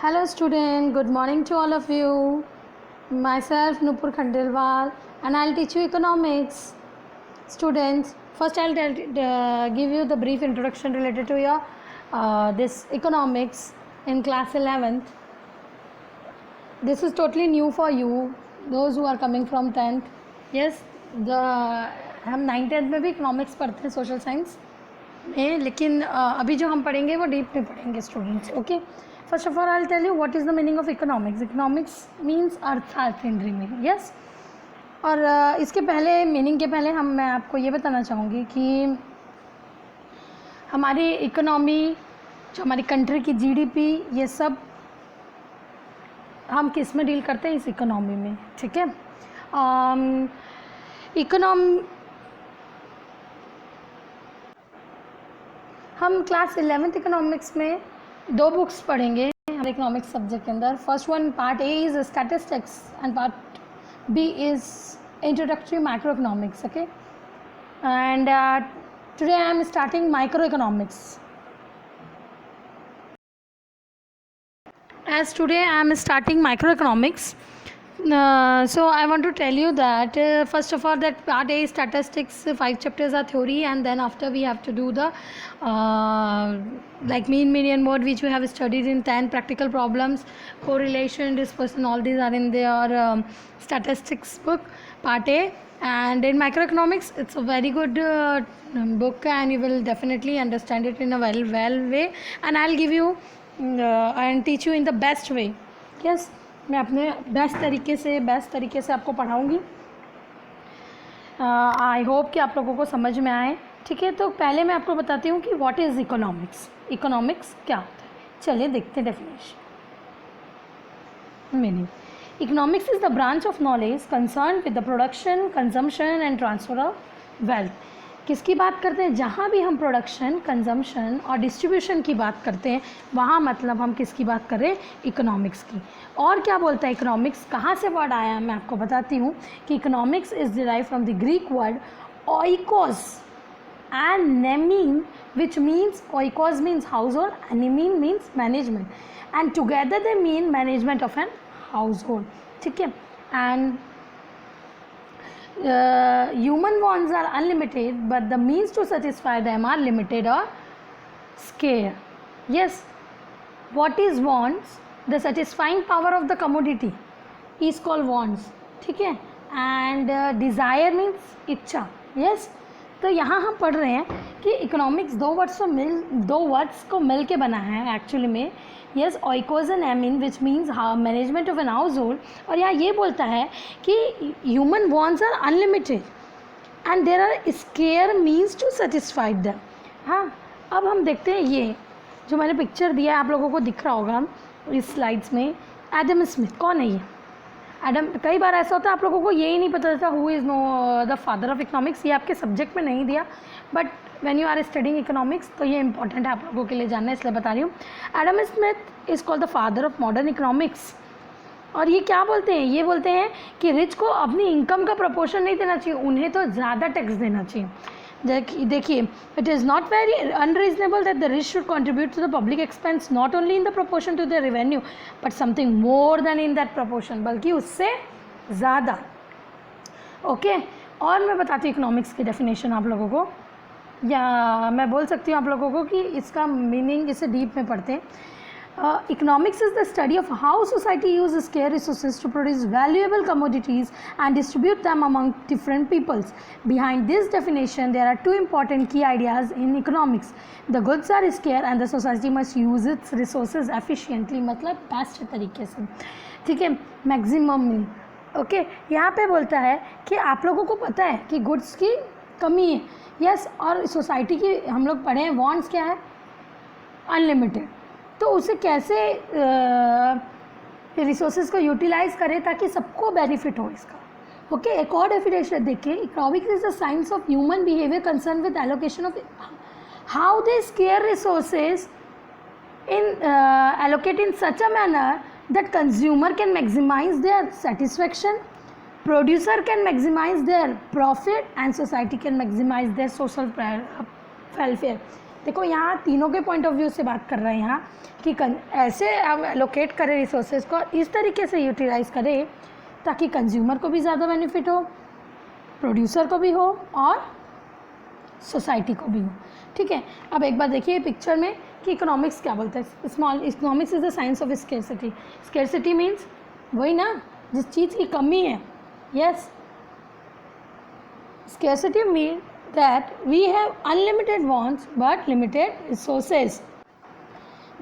Hello student, good morning to all of you. Myself Nupur Khandelwal and I'll teach you economics. Students, first I'll give you the brief introduction related to your this economics in class 11th. This is totally new for you, those who are coming from 10th. Yes, हम 9th-10th में भी economics पढ़ते हैं social science में, लेकिन अभी जो हम पढ़ेंगे वो डीप में पढ़ेंगे students. Okay, first of all I will tell you what is the meaning of economics. Economics means अर्थशास्त्री में. यस, और इसके पहले मीनिंग के पहले मैं आपको ये बताना चाहूँगी कि हमारी इकोनॉमी, जो हमारी कंट्री की जीडीपी, ये सब हम किस में डील करते हैं, इस इकोनॉमी में. ठीक है, हम क्लास 11th इकोनॉमिक्स में 2 बुक्स पढ़ेंगे हमारे इकोनॉमिक्स सब्जेक्ट के अंदर. First one part A is statistics and part B is introductory micro economics. Okay, and today I am starting micro economics. As today I am starting microeconomics, so I want to tell you that first of all that part A is statistics, 5 chapters are theory, and then after we have to do the like mean, median, mode, which we have studied in 10 practical problems, correlation, dispersion, all these are in their statistics book part A. And in microeconomics it's a very good book and you will definitely understand it in a well way, and I'll give you and teach you in the best way. Yes, मैं अपने best तरीके से आपको पढ़ाऊँगी. I hope कि आप लोगों को समझ में आए. ठीक है, तो पहले मैं आपको बताती हूँ कि व्हाट इज़ इकोनॉमिक्स. इकोनॉमिक्स क्या होता है, चलिए देखते हैं definition. Meaning: economics is the branch of knowledge concern with the production, consumption and transfer of wealth. किसकी बात करते हैं? जहाँ भी हम प्रोडक्शन, कंजम्पशन और डिस्ट्रीब्यूशन की बात करते हैं, वहाँ मतलब हम किसकी बात कर रहे हैं? इकोनॉमिक्स की. और क्या बोलता है इकोनॉमिक्स, कहाँ से वर्ड आया है मैं आपको बताती हूँ कि economics is derive from the Greek word oikos and nemein, which means oikos means household and nemein means management, and together they mean management of an household. ठीक है, and human wants are unlimited but the means to satisfy them are limited or scarce. Yes, what is wants? The satisfying power of the commodity is called wants. ठीक है, and desire means इच्छा. Yes, तो यहाँ हम पढ़ रहे हैं कि इकोनॉमिक्स दो वर्ड्स को मिल के बना है एक्चुअली में. Yes, oikos and nemein which means management of an household. और यहाँ ये बोलता है कि human wants are unlimited and there are scarce means to satisfied them. हाँ, अब हम देखते हैं ये जो मैंने पिक्चर दिया है, आप लोगों को दिख रहा होगा इस स्लाइड्स में. एडम स्मिथ कौन है ये? एडम, कई बार ऐसा होता है आप लोगों को यही नहीं पता चलता who is the father of economics. ये आपके सब्जेक्ट में नहीं दिया, but when you are studying economics तो ये इंपॉर्टेंट है आप लोगों के लिए जानना, इसलिए बता रही हूँ. Adam Smith is called the father of modern economics. और ये क्या बोलते हैं? ये बोलते हैं कि रिच को अपनी इनकम का प्रपोर्शन नहीं देना चाहिए, उन्हें तो ज़्यादा टैक्स देना चाहिए. देखिए, it is not very unreasonable that the rich should contribute to the public expense not only in the proportion to the revenue but something more than in that proportion, बल्कि उससे ज़्यादा. ओके, और मैं बताती हूँ इकोनॉमिक्स की definition आप लोगों को, या मैं बोल सकती हूँ आप लोगों को कि इसका मीनिंग इसे डीप में पढ़ते हैं. Economics is the study of how society uses scarce resources to produce valuable commodities and distribute them among different peoples. Behind this definition, there are 2 important key ideas in economics. The goods are scarce and the society must use its resources efficiently, मतलब best तरीके से. ठीक है, maximum में. Okay, यहाँ पे बोलता है कि आप लोगों को पता है कि गुड्स की कमी है. यस, और सोसाइटी की हम लोग पढ़े हैं, वॉन्ट्स क्या है? अनलिमिटेड. तो उसे कैसे रिसोर्सेज को यूटिलाइज करें ताकि सबको बेनिफिट हो इसका. ओके, एक और डेफिनेशन देखिए. Economics is the science of human behaviour concern with allocation of how they scarce resources in allocate in such a manner that consumer can maximise their satisfaction, producer can maximise their profit and society can maximise their social welfare. देखो यहाँ तीनों के point of view से बात कर रहे हैं यहाँ कि ऐसे हम एलोकेट करें रिसोर्सेज को, इस तरीके से यूटिलाइज करें ताकि कंज्यूमर को भी ज़्यादा बेनिफिट हो, प्रोड्यूसर को भी हो और सोसाइटी को भी हो। ठीक है, अब एक बार देखिए पिक्चर में कि इकोनॉमिक्स क्या बोलता है। Small economics is the science of scarcity. Scarcity means वही ना, जिस चीज़ की कमी है। Yes, scarcity mean that we have unlimited wants but limited resources.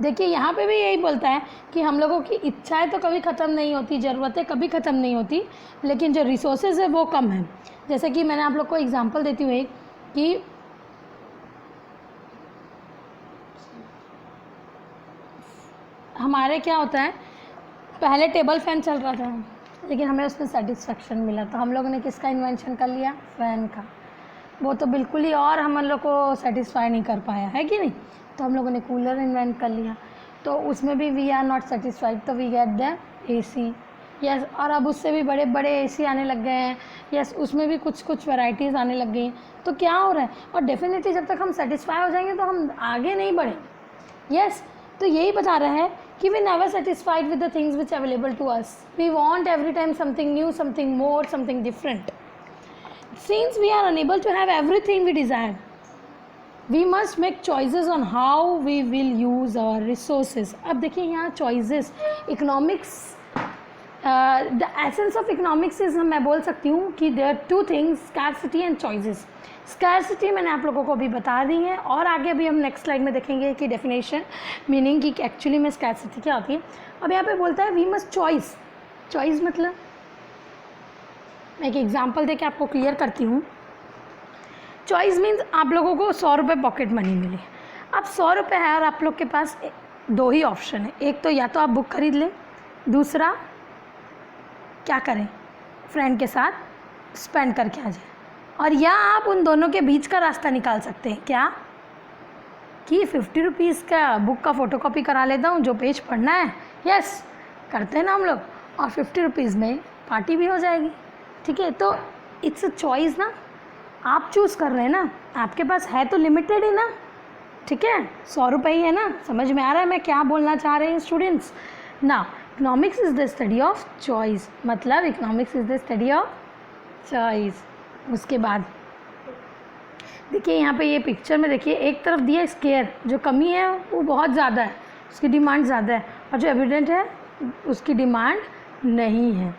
देखिए यहाँ पे भी यही बोलता है कि हम लोगों की इच्छाएं तो कभी ख़त्म नहीं होती, ज़रूरतें कभी ख़त्म नहीं होती, लेकिन जो रिसोर्सेज है वो कम है। जैसे कि मैंने आप लोग को एग्जांपल देती हूँ एक कि हमारे क्या होता है, पहले टेबल फैन चल रहा था लेकिन हमें उसमें सेटिस्फेक्शन मिला, तो हम लोगों ने किसका इन्वेंशन कर लिया, फ़ैन का। वो तो बिल्कुल ही और हम लोग को सेटिस्फाई नहीं कर पाया है कि नहीं, तो हम लोगों ने कूलर इन्वेंट कर लिया, तो उसमें भी वी आर नॉट सेटिस्फाइड, तो we get the AC। Yes, और अब उससे भी बड़े बड़े AC आने लग गए हैं। यस, उसमें भी कुछ कुछ वैरायटीज़ आने लग गई हैं। तो क्या हो रहा है, और डेफिनेटली जब तक हम सेटिस्फाई हो जाएंगे तो हम आगे नहीं बढ़ेंगे। यस, तो यही बता रहा है कि we never satisfied with the things which available to us, we want every time something new, something more, something different. Since we are unable to have everything we desire, we must make choices on how we will use our resources. अब देखिए यहाँ choices, economics, the essence of economics is, मैं बोल सकती हूँ कि there are two things, scarcity and choices. Scarcity मैंने आप लोगों को अभी बता दी है और आगे अभी हम नेक्स्ट स्लाइड में देखेंगे कि डेफिनेशन मीनिंग की एक्चुअली में scarcity क्या होती है। अब यहाँ पे बोलता है we must choice। choice मतलब मैं एक एग्जांपल देके आपको क्लियर करती हूँ। चॉइस मीन्स आप लोगों को 100 रुपये पॉकेट मनी मिली। अब 100 रुपये है और आप लोग के पास दो ही ऑप्शन है, एक तो या तो आप बुक खरीद लें, दूसरा क्या करें, फ्रेंड के साथ स्पेंड करके आ जाए, और या आप उन दोनों के बीच का रास्ता निकाल सकते हैं। क्या कि 50 रुपीज़ का बुक का फ़ोटोकॉपी करा लेता हूँ, जो पेज पढ़ना है यस करते हैं ना हम लोग, और 50 रुपीज़ में पार्टी भी हो जाएगी। ठीक है, तो इट्स अ चॉइस ना, आप चूज़ कर रहे हैं ना, आपके पास है तो लिमिटेड ही ना। ठीक है, 100 रुपये ही है ना। समझ में आ रहा है मैं क्या बोलना चाह रहे हैं स्टूडेंट्स ना। Economics is the study of choice, मतलब economics is the study of choice. उसके बाद देखिए यहाँ पे ये पिक्चर में देखिए, एक तरफ दिया स्केयर, जो कमी है वो बहुत ज़्यादा है, उसकी डिमांड ज़्यादा है, और जो एविडेंट है उसकी डिमांड नहीं है।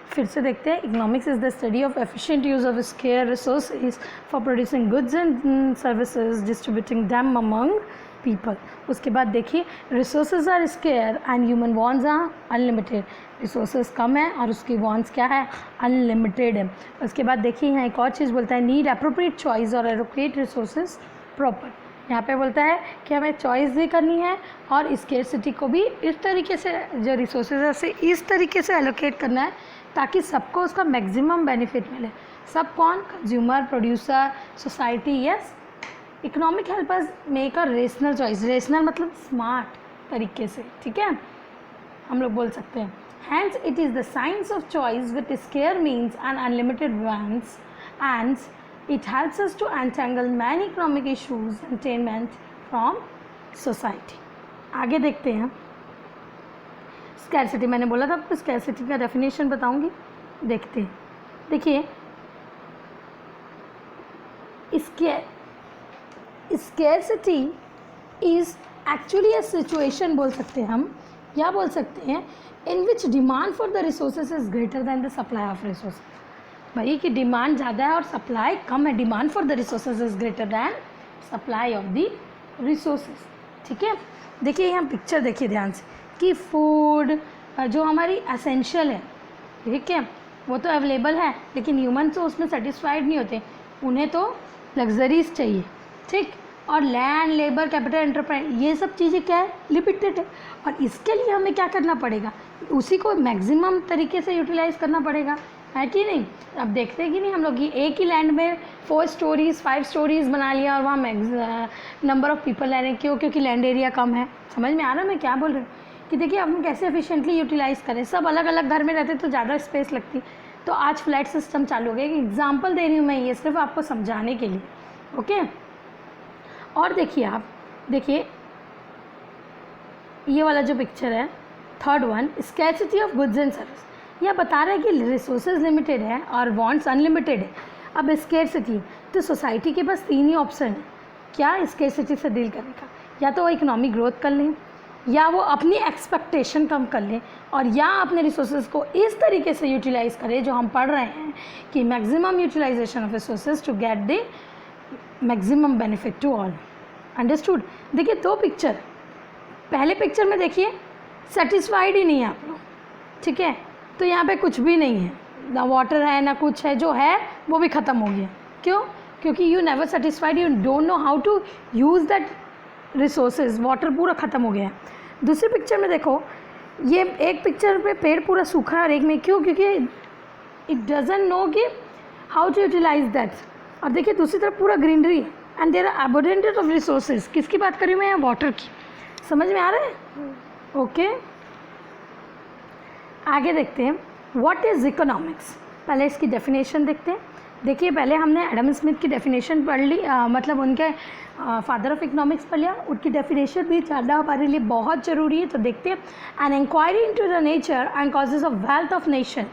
फिर से देखते हैं, economics is the study of efficient use of scarce resources for producing goods and services, distributing them among people. उसके बाद देखिए, resources are scarce and human wants are unlimited. Resources कम है और उसकी वांट्स क्या है, अनलिमिटेड है। उसके बाद देखिए यहाँ एक और चीज़ बोलता है, नीड एप्रोप्रिएट चॉइस और एलोकेट रिसोर्सेज प्रॉपर। यहाँ पे बोलता है कि हमें चॉइस भी करनी है और स्केर्सिटी को भी इस तरीके से, जो रिसोर्सेज है उसे इस तरीके से एलोकेट करना है ताकि सबको उसका मैक्सिमम बेनिफिट मिले। सब कौन, consumer, producer, society. Yes, economic help us make a rational choice. Rational मतलब स्मार्ट तरीके से, ठीक है, हम लोग बोल सकते हैं। Hence it is the science of choice with scarce means and unlimited wants and it helps us to untangle many economic issues and attainment from society. आगे देखते हैं स्कैरसिटी। मैंने बोला था आपको स्कैरसिटी का डेफिनेशन बताऊंगी, देखते हैं। देखिए, scarcity is actually a situation बोल सकते हैं हम, या बोल सकते हैं in which demand for the resources is greater than the supply of resources. भाई कि डिमांड ज़्यादा है और सप्लाई कम है, demand for the resources is greater than supply of the resources. ठीक है, देखिए यहाँ पिक्चर देखिए ध्यान से कि फूड जो हमारी एसेंशियल है, ठीक है, वो तो अवेलेबल है, लेकिन ह्यूमन तो उसमें सेटिस्फाइड नहीं होते, उन्हें तो लग्जरीज चाहिए। ठीक, और लैंड, लेबर, कैपिटल, एंटरप्राइज, ये सब चीज़ें क्या है, लिमिटेड है, और इसके लिए हमें क्या करना पड़ेगा, उसी को मैक्सिमम तरीके से यूटिलाइज़ करना पड़ेगा, है कि नहीं। अब देखते हैं कि नहीं हम लोग ये एक ही लैंड में 4 स्टोरीज़ 5 स्टोरीज़ बना लिया और वहाँ नंबर ऑफ़ पीपल ले रहे हैं, क्यों, क्योंकि लैंड एरिया कम है। समझ में आ रहा है मैं क्या बोल रही हूँ, कि देखिए हम कैसे एफिशिएंटली यूटिलाइज़ करें। सब अलग अलग घर में रहते तो ज़्यादा स्पेस लगती, तो आज फ्लैट सिस्टम चालू हो गया। एक एग्जाम्पल दे रही हूँ मैं, ये सिर्फ आपको समझाने के लिए, ओके। और देखिए आप, देखिए ये वाला जो पिक्चर है, third one, scarcity of goods and service. यह बता रहा है कि रिसोर्सेज लिमिटेड है और वांट्स अनलिमिटेड है। अब स्कैर्सिटी, तो सोसाइटी के पास 3 ही ऑप्शन है क्या स्कैर्सिटी से डील करने का, या तो वो इकोनॉमिक ग्रोथ कर लें, या वो अपनी एक्सपेक्टेशन कम कर लें, और या अपने रिसोर्सेज को इस तरीके से यूटिलाइज़ करें जो हम पढ़ रहे हैं कि maximum utilisation of resources to get the maximum benefit to all. Understood. देखिए 2 पिक्चर, पहले पिक्चर में देखिए सेटिस्फाइड ही नहीं है आप लोग, ठीक है, तो यहाँ पे कुछ भी नहीं है, ना वाटर है ना कुछ है, जो है वो भी ख़त्म हो गया। क्यों? क्योंकि you never satisfied, you don't know how to use that resources, water पूरा ख़त्म हो गया है। दूसरी पिक्चर में देखो, ये एक पिक्चर पे पेड़ पूरा सूखा है और एक में क्यों, क्योंकि इट डजंट नो कि हाउ टू यूटिलाइज दैट। और देखिए दूसरी तरफ पूरा ग्रीनरी है and there are abundant of resources. किसकी बात करी मैं यहाँ? वाटर की। समझ में आ रहा है? ओके, आगे देखते हैं व्हाट इज़ इकोनॉमिक्स। पहले इसकी डेफिनेशन देखते हैं। देखिए पहले हमने एडम स्मिथ की डेफिनेशन पढ़ ली, मतलब उनके फादर ऑफ इकोनॉमिक्स पढ़ लिया, उनकी डेफिनेशन भी जानना हमारे लिए बहुत ज़रूरी है। तो देखते हैं, an inquiry into the nature and causes of wealth of nation.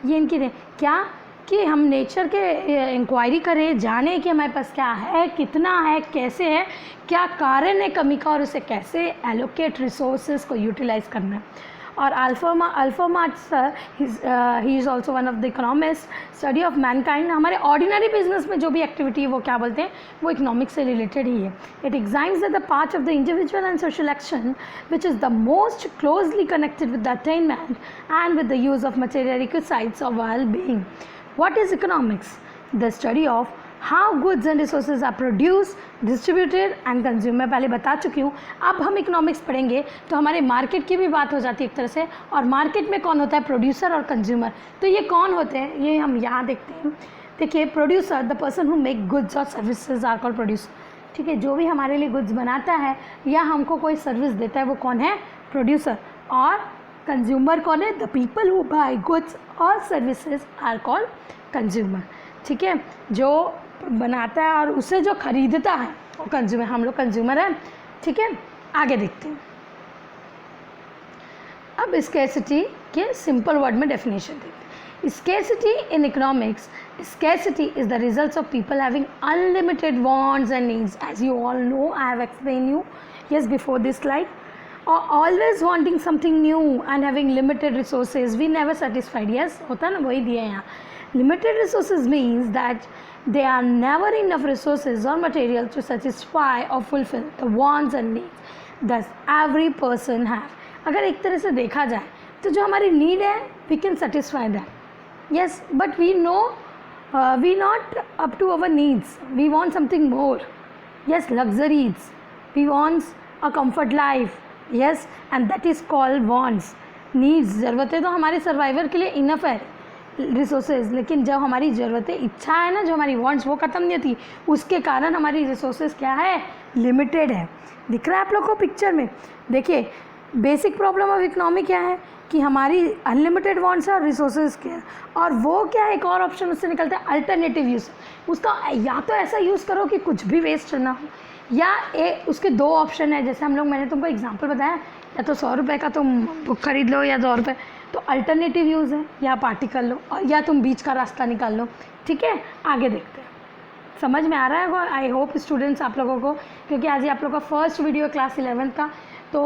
ये इनकी क्या कि हम नेचर के इंक्वायरी करें, जाने कि हमारे पास क्या है, कितना है, कैसे है, क्या कारण है कमी का, और उसे कैसे एलोकेट रिसोर्सेज को यूटिलाइज करना है। और alpha marks sir, he is also one of the economist, study of Mankind. हमारे ऑर्डिनरी बिजनेस में जो भी एक्टिविटी है वो क्या बोलते हैं, वो इकोनॉमिक्स से रिलेटेड ही है। It examines the part of the individual and social action which is the most closely connected with the attainment and with the use of material requires of well being. What is economics? The study of how goods and resources are produced, distributed and consumed। मैं पहले बता चुकी हूँ। अब हम economics पढ़ेंगे तो हमारे मार्केट की भी बात हो जाती है एक तरह से, और मार्केट में कौन होता है? प्रोड्यूसर और कंज्यूमर। तो ये कौन होते हैं, ये हम यहाँ देखते हैं। देखिए producer, the person who make goods और सर्विसेज आर कॉल्ड प्रोड्यूसर। ठीक है, जो भी हमारे लिए गुड्स बनाता है या हमको कोई सर्विस देता है वो कौन है? प्रोड्यूसर। और कंज्यूमर कौन है? The people who buy goods और सर्विसेज आर कॉल्ड कंज्यूमर। ठीक है, जो बनाता है और उसे जो खरीदता है वो कंज्यूमर, हम लोग कंज्यूमर हैं। ठीक है, आगे देखते हैं। अब स्कैर्सिटी के सिंपल वर्ड में डेफिनेशन देखते हैं। Scarcity in economics, scarcity is the results of people having unlimited wants and needs, as you all know, I have explained you yes before this slide, or always wanting something new and having limited resources, we never satisfied। yes होता ना, वही दिया है यहाँ। limited resources means that there are never enough resources or material to satisfy or fulfill the wants and needs that every person have। अगर एक तरह से देखा जाए तो जो हमारी नीड है we can satisfy that, yes, but we know we not up to our needs, we want something more, yes, luxuries, we want a comfort life, yes, and that is called wants। needs, ज़रूरतें तो हमारे survival के लिए enough है resources, लेकिन जब हमारी ज़रूरतें, इच्छा है ना, जो हमारी वांट्स वो ख़त्म नहीं होती, उसके कारण हमारी रिसोर्सेज क्या है? लिमिटेड है। दिख रहा है आप लोग को पिक्चर में? देखिए बेसिक प्रॉब्लम ऑफ इकोनॉमी क्या है कि हमारी अनलिमिटेड वांट्स है और रिसोर्सेज के हैं, और वो क्या है, एक और ऑप्शन उससे निकलता है अल्टरनेटिव यूज़। उसका या तो ऐसा यूज़ करो कि कुछ भी वेस्ट ना हो, या उसके 2 ऑप्शन है। जैसे हम लोग, मैंने तुमको एग्जांपल बताया, या तो 100 रुपये का तुम बुक खरीद लो या 2 रुपये, तो अल्टरनेटिव यूज़ है, या पार्टी कर लो, और या तुम बीच का रास्ता निकाल लो। ठीक है, आगे देखते हैं। समझ में आ रहा है? आई होप स्टूडेंट्स आप लोगों को, क्योंकि आज ही आप लोगों का फर्स्ट वीडियो क्लास 11th का, तो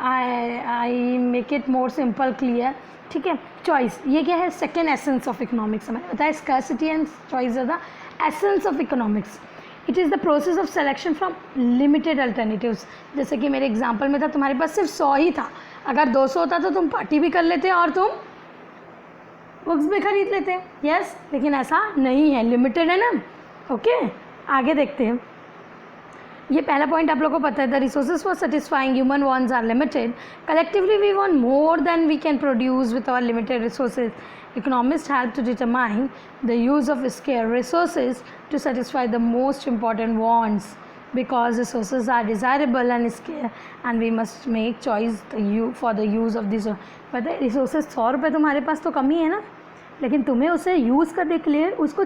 I make it more simple clear. ठीक है, चॉइस, ये क्या है? Second essence of economics. हमें बताया scarcity and choice are the essence of economics. It is the process of selection from limited alternatives. जैसे कि मेरे एग्जाम्पल में था, तुम्हारे पास सिर्फ 100 ही था, अगर 200 होता तो तुम पार्टी भी कर लेते और तुम बुक्स भी खरीद लेते, यस, लेकिन ऐसा नहीं है, लिमिटेड है ना। ओके, आगे देखते हैं। ये पहला पॉइंट आप लोगों को पता है, the resources for satisfying human wants are limited, collectively we want more than we can produce with our limited resources. Economists help to determine the use of scarce resources to satisfy the most important wants, because resources are desirable and scarce and we must make choice for the use of these। पता है resources 100 रुपये तुम्हारे पास तो कम ही है ना, लेकिन तुम्हें उसे यूज़ करने के लिए उसको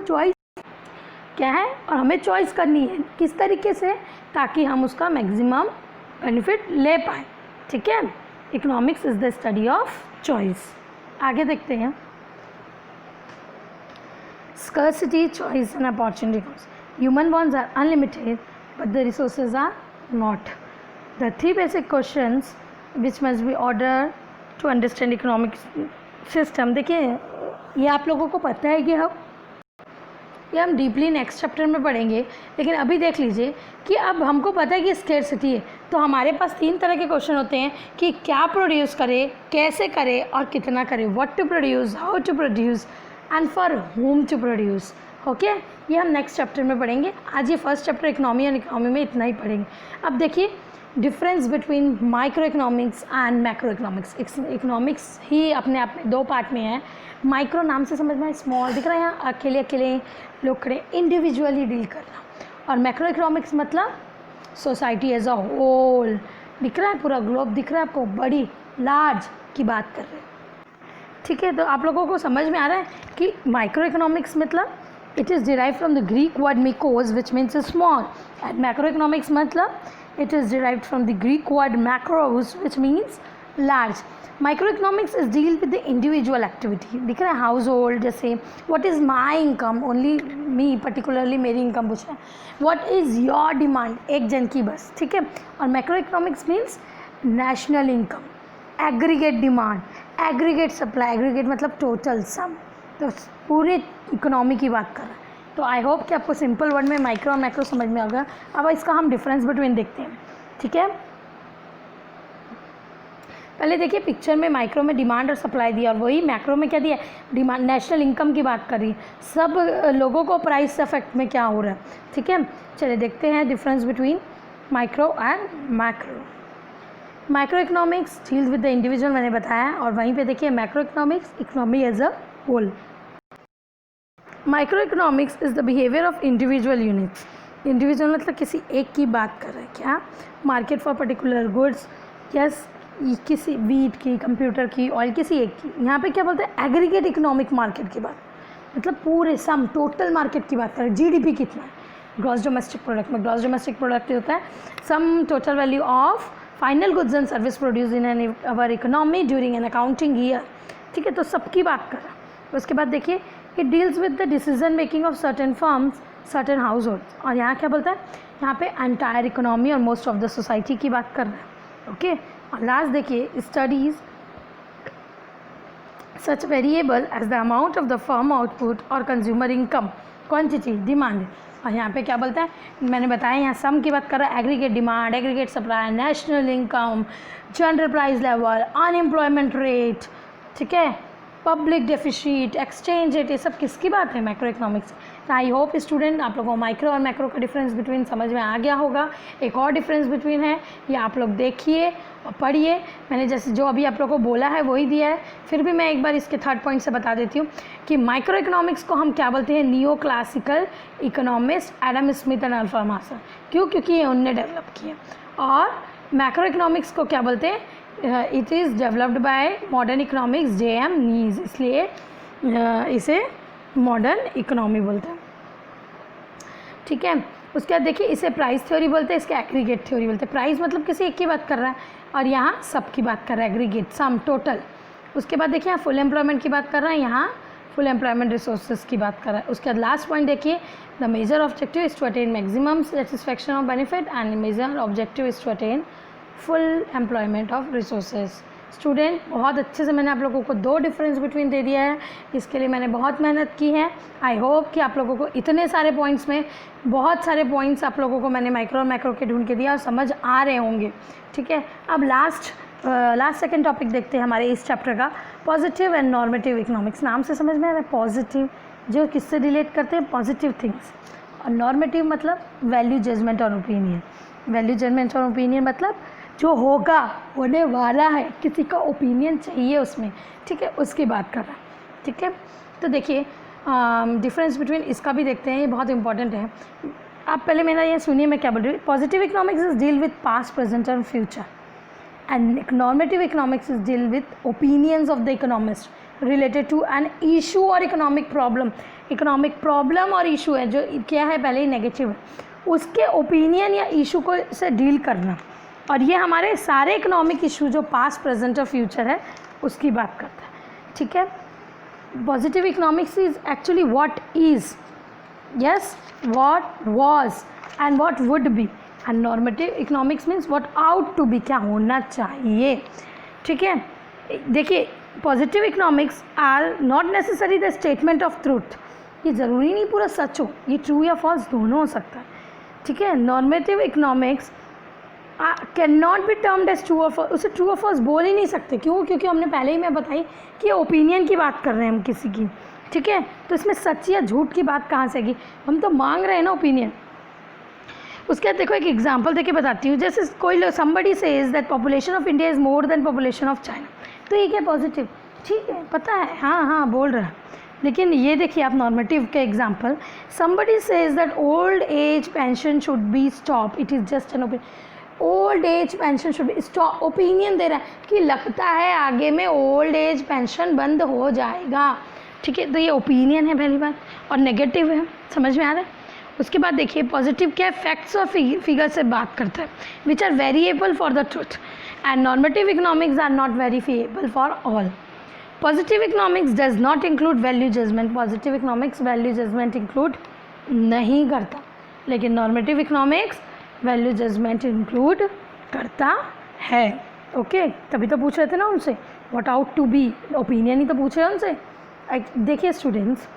क्या है और हमें चॉइस करनी है किस तरीके से, ताकि हम उसका मैक्सिमम बेनिफिट ले पाए। ठीक है, economics is the study of choice. आगे देखते हैं, scarcity, choice and opportunity cost. Human wants are unlimited, but the resources are not. The three basic questions which must be ordered to understand economic system. देखिए ये आप लोगों को पता है कि हम डीपली नेक्स्ट चैप्टर में पढ़ेंगे, लेकिन अभी देख लीजिए कि अब हमको पता है कि स्केर्सिटी है, तो हमारे पास 3 तरह के क्वेश्चन होते हैं कि क्या प्रोड्यूस करे, कैसे करे और कितना करे, what to produce, how to produce and for whom to produce. Okay, ये हम नेक्स्ट चैप्टर में पढ़ेंगे। आज ये first chapter economy and economy में इतना ही पढ़ेंगे। अब देखिए difference between micro economics and macro economics. Economics ही अपने आप में 2 पार्ट में है। माइक्रो नाम से समझ में स्मॉल दिख रहा है, यहाँ अकेले अकेले लोग खड़े, इंडिविजुअली डील करना, और मैक्रो इकोनॉमिक्स मतलब सोसाइटी एज अ होल दिख रहा है, पूरा ग्लोब दिख रहा है आपको, बड़ी लार्ज की बात कर रहे हैं। ठीक है, तो आप लोगों को समझ में आ रहा है कि माइक्रो इकोनॉमिक्स मतलब it is derive from the Greek word mikros which means small, and macro economics मतलब it is derived from the Greek word macros which means large. Micro economics is deal with the individual activity, दिख रहा है household, जैसे what is my income, only me particularly मेरी income पूछ रहा है, what is your demand, एक जन की बस। ठीक है, और macro economics means national income, aggregate demand, aggregate supply, aggregate मतलब टोटल सम, तो पूरे इकोनॉमी की बात कर रहे हैं। तो आई होप कि आपको सिंपल वर्ड में माइक्रो और मैक्रो समझ में आ गया। अब इसका हम डिफरेंस बिटवीन देखते हैं। ठीक है, पहले देखिए पिक्चर में माइक्रो में डिमांड और सप्लाई दिया, और वही मैक्रो में क्या दिया, डिमांड, नेशनल इनकम की बात कर रही है, सब लोगों को प्राइस इफेक्ट में क्या हो रहा है। ठीक है, चलिए देखते हैं difference between micro and macro. Micro economics deals with the individual, मैंने बताया, और वहीं पे देखिए macro economics, economy as a whole. Micro economics is the behaviour of individual units. Individual मतलब किसी एक की बात कर रहे हैं, क्या, market for particular goods, yes, किसी वीट की, कंप्यूटर की, ऑयल, किसी एक की। यहाँ पे क्या बोलते हैं, एग्रीगेट इकोनॉमिक मार्केट की बात, मतलब पूरे सम टोटल मार्केट की बात करें। जीडीपी कितना है, ग्रॉस डोमेस्टिक प्रोडक्ट में, ग्रॉस डोमेस्टिक प्रोडक्ट होता है sum total value of final goods and service produce in an our economy during an accounting year. ठीक है, तो सबकी बात कर रहा है। उसके बाद देखिए it deals with the decision making of certain firms, certain households, और यहाँ क्या बोलता है, यहाँ पे एंटायर इकोनॉमी और मोस्ट ऑफ द सोसाइटी की बात कर रहा है। ओके, और लास्ट देखिए studies such variable as the amount of the firm output और कंज्यूमर इनकम, क्वांटिटी, डिमांड, और यहाँ पे क्या बोलता है, मैंने बताया यहाँ सम की बात कर रहा है, aggregate demand, aggregate supply, national income, general price level, unemployment rate, ठीक है, पब्लिक डेफिसिट, एक्सचेंज रेट, ये सब किसकी बात है, macro economics. I hope student आप लोगों को माइक्रो और मैक्रो का डिफरेंस बिटवीन समझ में आ गया होगा। एक और डिफरेंस बिटवीन है, ये आप लोग देखिए और पढ़िए। मैंने जैसे जो अभी आप लोगों को बोला है वही दिया है, फिर भी मैं एक बार इसके थर्ड पॉइंट से बता देती हूँ कि माइक्रो इकोनॉमिक्स को हम क्या बोलते हैं, neo classical economist Adam Smith and Alfred Marshall, क्यों, क्योंकि ये उनने डेवलप किया। और मैक्रो इकोनॉमिक्स को क्या बोलते हैं, it is developed by modern economics J M. Keynes, इसलिए इसे मॉडर्न इकोनॉमी बोलते हैं। ठीक है, उसके बाद देखिए इसे प्राइस थ्योरी बोलते हैं, इसके एग्रीगेट थ्योरी बोलते हैं। प्राइस मतलब किसी एक की बात कर रहा है, और यहाँ सब की बात कर रहा है, एग्रीगेट, सम, टोटल। उसके बाद देखिए यहाँ फुल एम्प्लॉयमेंट की बात कर रहा है, यहाँ फुल एम्प्लॉयमेंट रिसोर्सेज की बात कर रहा है। उसके बाद लास्ट पॉइंट देखिए, the major objective is to attain maximum satisfaction of benefit and major objective is to attain full employment of resources. Student बहुत अच्छे से मैंने आप लोगों को 2 डिफरेंस बिटवीन दे दिया है, इसके लिए मैंने बहुत मेहनत की है। आई होप कि आप लोगों को इतने सारे पॉइंट्स में बहुत सारे पॉइंट्स आप लोगों को मैंने माइक्रो और मैक्रो के ढूंढ के दिया और समझ आ रहे होंगे। ठीक है, अब लास्ट सेकंड टॉपिक देखते हैं हमारे इस चैप्टर का, पॉजिटिव एंड नॉर्मेटिव इकोनॉमिक्स। नाम से समझ में आ रहा है, पॉजिटिव जो किससे रिलेट करते हैं, पॉजिटिव थिंग्स, और नॉर्मेटिव मतलब वैल्यू जजमेंट और ओपिनियन। वैल्यू जजमेंट और ओपिनियन मतलब जो होगा, होने वाला है, किसी का ओपिनियन चाहिए उसमें, ठीक है, उसकी बात कर रहा है। ठीक है, तो देखिए डिफरेंस बिटवीन इसका भी देखते हैं, ये बहुत इंपॉर्टेंट है। आप पहले मेरा ये सुनिए मैं क्या बोल रही हूँ। Positive economics is deal with past, present and future, and normative economics is deal with opinions of the economist related to an issue or economic problem economic problem और इशू है जो क्या है पहले ही नेगेटिव है, उसके ओपिनियन या issue को से डील करना। और ये हमारे सारे इकोनॉमिक इशू जो पास्ट प्रेजेंट और फ्यूचर है उसकी बात करता है, ठीक है। Positive economics is actually what is, yes, what was and what would be, and normative economics means what ought to be, क्या होना चाहिए, ठीक है। देखिए positive economics are not necessary the statement of truth, ये ज़रूरी नहीं पूरा सच हो, ये ट्रू या फॉल्स दोनों हो सकता है, ठीक है। Normative economics can not be termed as true और फॉल्स, उसे ट्रू और फॉल्स बोल ही नहीं सकते, क्यों? क्योंकि हमने पहले ही मैं बताई कि ओपिनियन की बात कर रहे हैं हम किसी की, ठीक है। तो इसमें सच या झूठ की बात कहाँ से आएगी, हम तो मांग रहे हैं ना ओपिनियन। उसके बाद देखो एक एग्जांपल देके बताती हूँ, जैसे कोई somebody says that population of India is more than population of China, तो ये क्या पॉजिटिव, ठीक है, पता है, हाँ हाँ बोल रहा है। लेकिन ये देखिए आप नॉर्मेटिव के example, somebody says that old age pension should be stop, it is just an opinion, old age pension should be stop, opinion दे रहा है कि लगता है आगे में ओल्ड एज पेंशन बंद हो जाएगा, ठीक है। तो ये ओपिनियन है पहली बात, और नेगेटिव है, समझ में आ रहा है। उसके बाद देखिए पॉजिटिव क्या है, फैक्ट्स और फिगर से बात करता है, which are variable for the truth, and normative economics are not verifiable for all. Positive economics does not include value judgement, positive economics value judgement include नहीं करता, लेकिन normative economics value judgement include करता है, okay. तभी तो पूछ रहे थे ना उनसे what ought to be, opinion ही तो पूछ रहे हैं उनसे। देखिए स्टूडेंट्स,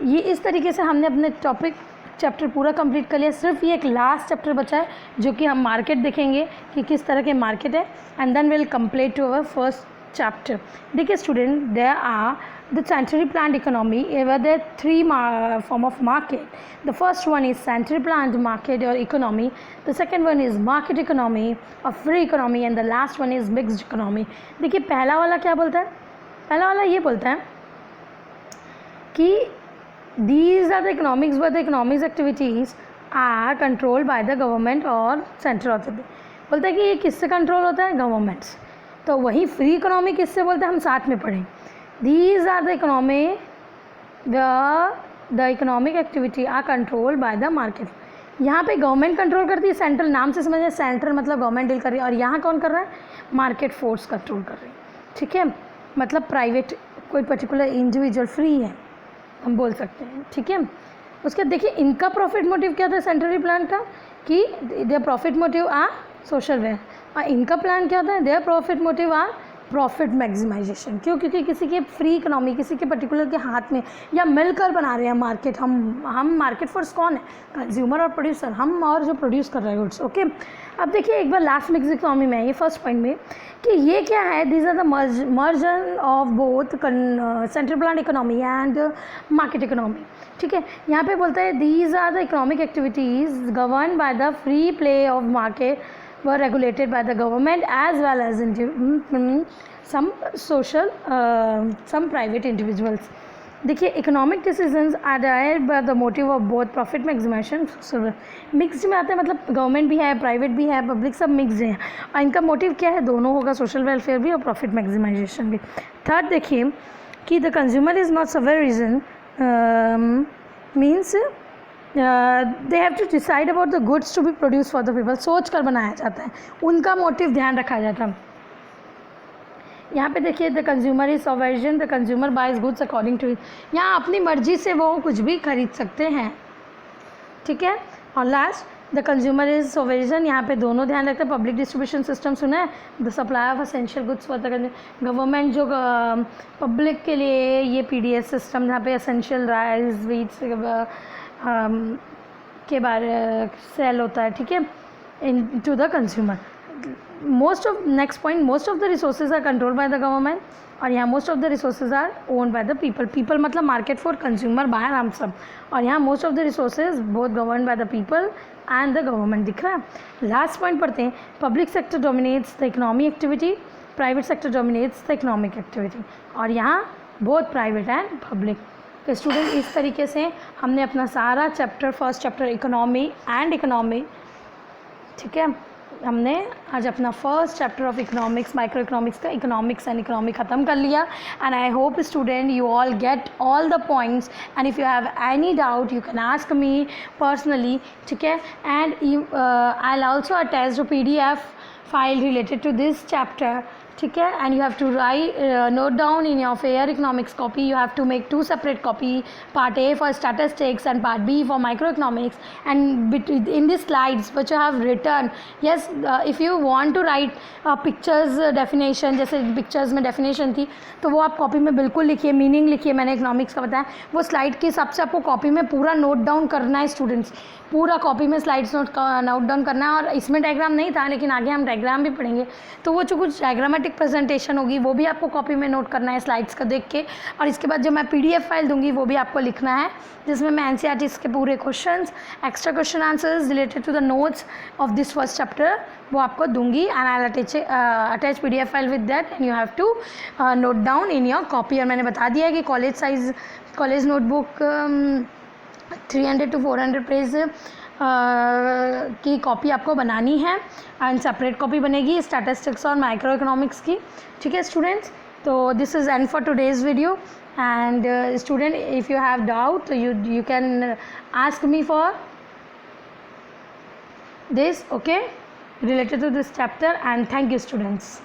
ये इस तरीके से हमने अपने टॉपिक चैप्टर पूरा कंप्लीट कर लिया, सिर्फ ये एक लास्ट चैप्टर बचा है जो कि हम मार्केट देखेंगे कि किस तरह के मार्केट है, and then will complete to our first chapter. देखिए student, there are the centrally planned economy, where there are three form of market. The first one is centrally planned market or economy, the second one is market economy or free economy, and the last one is mixed economy. देखिए पहला वाला क्या बोलता है, पहला वाला ये बोलता है कि these are the economics where the economics activities are controlled by the government और central authority. बोलता है कि ये किससे कंट्रोल होता है, गवर्नमेंट से। तो वही फ्री इकोनॉमी किससे बोलते हैं, हम साथ में पढ़ें, these are the economy the economic activity are controlled by the market. यहाँ पे गवर्नमेंट कंट्रोल करती है, सेंट्रल नाम से समझिए, सेंट्रल मतलब गवर्नमेंट डील कर रही है, और यहाँ कौन कर रहा है, मार्केट फोर्स कंट्रोल कर रही है, ठीक है। मतलब प्राइवेट कोई पर्टिकुलर इंडिविजुअल फ्री है हम बोल सकते हैं, ठीक है। उसके देखिए इनका प्रॉफिट मोटिव क्या था सेंट्रली प्लान का, कि their profit motive are social वेयर, और इनका प्लान क्या होता है, their profit motive are profit maximisation. क्यों? क्योंकि किसी के फ्री इकोनॉमी, किसी के पर्टिकुलर के हाथ में, या मिलकर बना रहे हैं मार्केट, हम मार्केट फोर्स कौन है, कंज्यूमर और प्रोड्यूसर, हम और जो प्रोड्यूस कर रहे हैं गुड्स, ओके। अब देखिए एक बार लास्ट मिक्स इकोनॉमी में ये फर्स्ट पॉइंट में कि ये क्या है, this are the merger of both central plan economy and market economy, ठीक है। यहाँ पे बोलता है these are the economic activities govern by the free play of market were regulated by the government as well as some private individuals. देखिए economic decisions are driven by the motive of both profit maximisation, mix में आते हैं, मतलब government भी है, private भी है, public सब मिक्स हैं, और इनका मोटिव क्या है, दोनों होगा, सोशल वेलफेयर भी और प्रॉफिट मैक्सिमाइजेशन भी। थर्ड देखिए कि the consumer is not sovereign means they have to decide about the goods to be produce for the people, सोच कर बनाया जाता है, उनका मोटिव ध्यान रखा जाता है। यहाँ पे देखिए the consumer is sovereign, the consumer buys goods according to, यहाँ अपनी मर्जी से वो कुछ भी खरीद सकते हैं, ठीक है। और last the consumer is sovereign, यहाँ पे दोनों ध्यान रखते हैं, पब्लिक डिस्ट्रीब्यूशन सिस्टम सुना है, the supply of essential goods for the government, जो पब्लिक के लिए ये PDS सिस्टम, जहाँ पे एसेंशियल राइस वीट्स के बारे सेल होता है, ठीक है, in to the consumer. Most of next point, most of the resources are control by the government, और यहाँ most of the resources are owned by the people, people मतलब market for consumer बाहर हम सब, और यहाँ most of the resources both govern by the people and the government, दिख रहा है। लास्ट पॉइंट पढ़ते हैं, public sector dominates the economy activity, private sector dominates the economic activity, और यहाँ बोथ प्राइवेट एंड पब्लिक। तो स्टूडेंट इस तरीके से हमने अपना सारा chapter, first chapter economy and economy, ठीक है, हमने आज अपना first chapter of economics, micro economics का इकोनॉमिक्स एंड इकोनॉमी ख़त्म कर लिया. And I hope student you all get all the points, and if you have any doubt you can ask me personally. ठीक है. And I will also attach the PDF file related to this chapter. ठीक है. And you have to write note down in your fair economics copy. You have to make 2 separate copy, part A for statistics and part B for microeconomics. And in the slides which you have written, yes, if you want to write pictures definition, जैसे pictures में definition थी तो वो आप copy में बिल्कुल लिखिए, meaning लिखिए. मैंने इकोनॉमिक्स का बताया, वो स्लाइड के हिसाब से आपको कॉपी में पूरा नोट डाउन करना है स्टूडेंट्स. पूरा कॉपी में स्लाइड्स नोट डाउन करना है. और इसमें डायग्राम नहीं था, लेकिन आगे हम डायग्राम भी पढ़ेंगे, तो वो जो कुछ डायग्रामेटिक प्रेजेंटेशन होगी वो भी आपको कॉपी में नोट करना है स्लाइड्स का देख के. और इसके बाद जो मैं PDF फाइल दूंगी वो भी आपको लिखना है, जिसमें मैं NCERT के पूरे questions, extra question answers related to the notes of this first chapter वो आपको दूंगी. And I attach PDF file with that and you have to note down in your copy. और मैंने बता दिया है कि कॉलेज नोटबुक 300 to 400 पेज की कॉपी आपको बनानी है. एंड सेपरेट कॉपी बनेगी स्टैटिस्टिक्स और माइक्रो इकोनॉमिक्स की. ठीक है स्टूडेंट्स, तो this is end for today's video. And student, if you have doubt you can ask me for this, okay, related to this chapter. And thank you students.